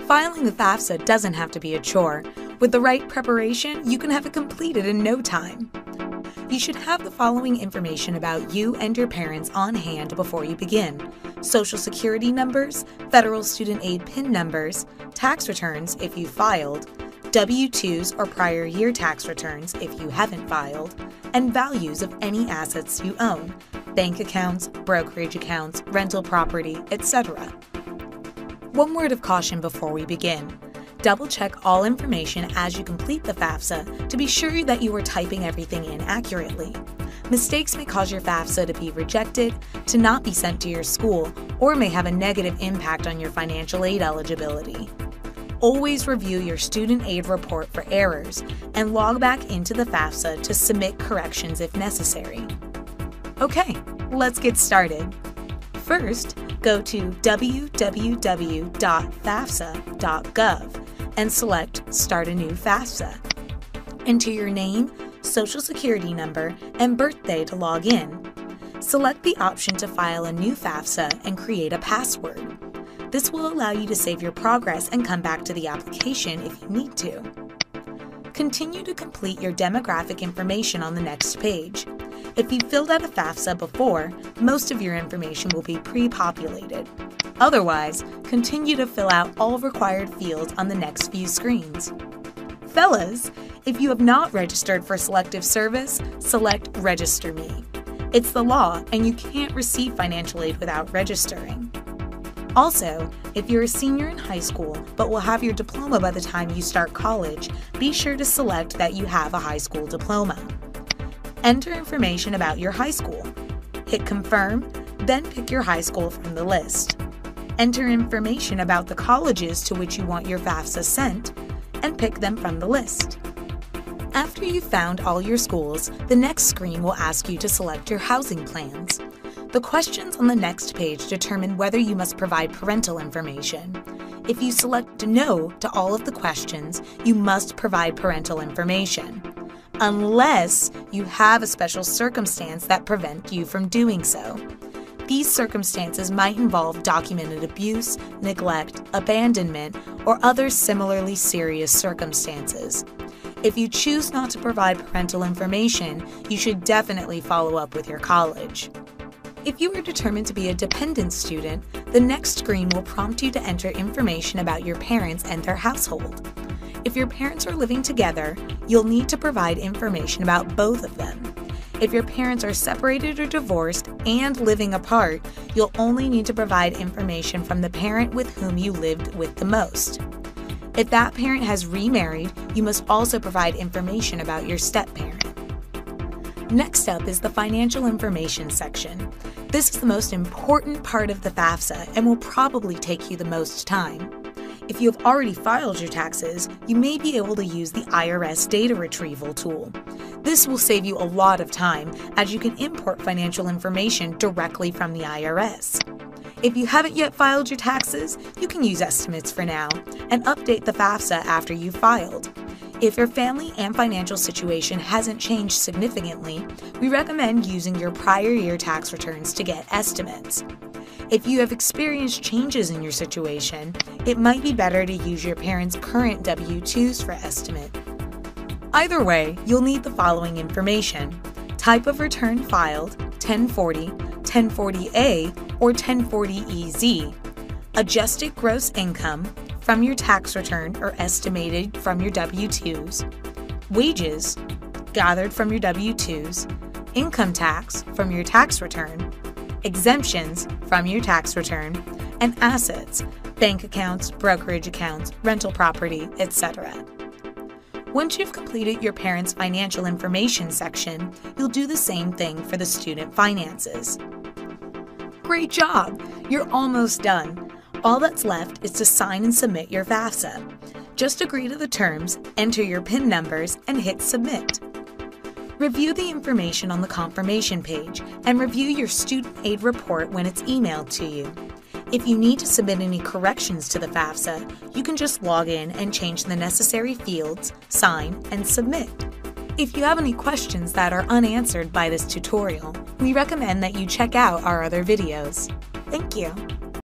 Filing the Fafsa doesn't have to be a chore. With the right preparation, you can have it completed in no time. You should have the following information about you and your parents on hand before you begin: Social Security numbers, federal student aid PIN numbers, tax returns if you filed, W-2s or prior year tax returns if you haven't filed, and values of any assets you own, bank accounts, brokerage accounts, rental property, etc. One word of caution before we begin. Double-check all information as you complete the Fafsa to be sure that you are typing everything in accurately. Mistakes may cause your Fafsa to be rejected, to not be sent to your school, or may have a negative impact on your financial aid eligibility. Always review your student aid report for errors and log back into the Fafsa to submit corrections if necessary. Okay, let's get started. First, go to www.fafsa.gov and select Start a New Fafsa. Enter your name, Social Security number, and birthday to log in. Select the option to file a new Fafsa and create a password. This will allow you to save your progress and come back to the application if you need to. Continue to complete your demographic information on the next page. If you filled out a Fafsa before, most of your information will be pre-populated. Otherwise, continue to fill out all required fields on the next few screens. Fellas, if you have not registered for selective service, select Register Me. It's the law, and you can't receive financial aid without registering. Also, if you're a senior in high school but will have your diploma by the time you start college, be sure to select that you have a high school diploma. Enter information about your high school. Hit Confirm, then pick your high school from the list. Enter information about the colleges to which you want your Fafsa sent, and pick them from the list. After you've found all your schools, the next screen will ask you to select your housing plans. The questions on the next page determine whether you must provide parental information. If you select No to all of the questions, you must provide parental information, unless you have a special circumstance that prevents you from doing so. These circumstances might involve documented abuse, neglect, abandonment, or other similarly serious circumstances. If you choose not to provide parental information, you should definitely follow up with your college. If you are determined to be a dependent student, the next screen will prompt you to enter information about your parents and their household. If your parents are living together, you'll need to provide information about both of them. If your parents are separated or divorced and living apart, you'll only need to provide information from the parent with whom you lived with the most. If that parent has remarried, you must also provide information about your step-parent. Next up is the financial information section. This is the most important part of the Fafsa and will probably take you the most time. If you have already filed your taxes, you may be able to use the IRS data retrieval tool. This will save you a lot of time, as you can import financial information directly from the IRS. If you haven't yet filed your taxes, you can use estimates for now and update the Fafsa after you've filed. If your family and financial situation hasn't changed significantly, we recommend using your prior year tax returns to get estimates. If you have experienced changes in your situation, it might be better to use your parents' current W-2s for estimate. Either way, you'll need the following information: type of return filed, 1040, 1040A, or 1040EZ, adjusted gross income from your tax return or estimated from your W-2s, wages gathered from your W-2s, income tax from your tax return, exemptions from your tax return, and assets, bank accounts, brokerage accounts, rental property, etc. Once you've completed your parents' financial information section, you'll do the same thing for the student finances. Great job! You're almost done. All that's left is to sign and submit your Fafsa. Just agree to the terms, enter your PIN numbers, and hit Submit. Review the information on the confirmation page and review your student aid report when it's emailed to you. If you need to submit any corrections to the Fafsa, you can just log in and change the necessary fields, sign, and submit. If you have any questions that are unanswered by this tutorial, we recommend that you check out our other videos. Thank you.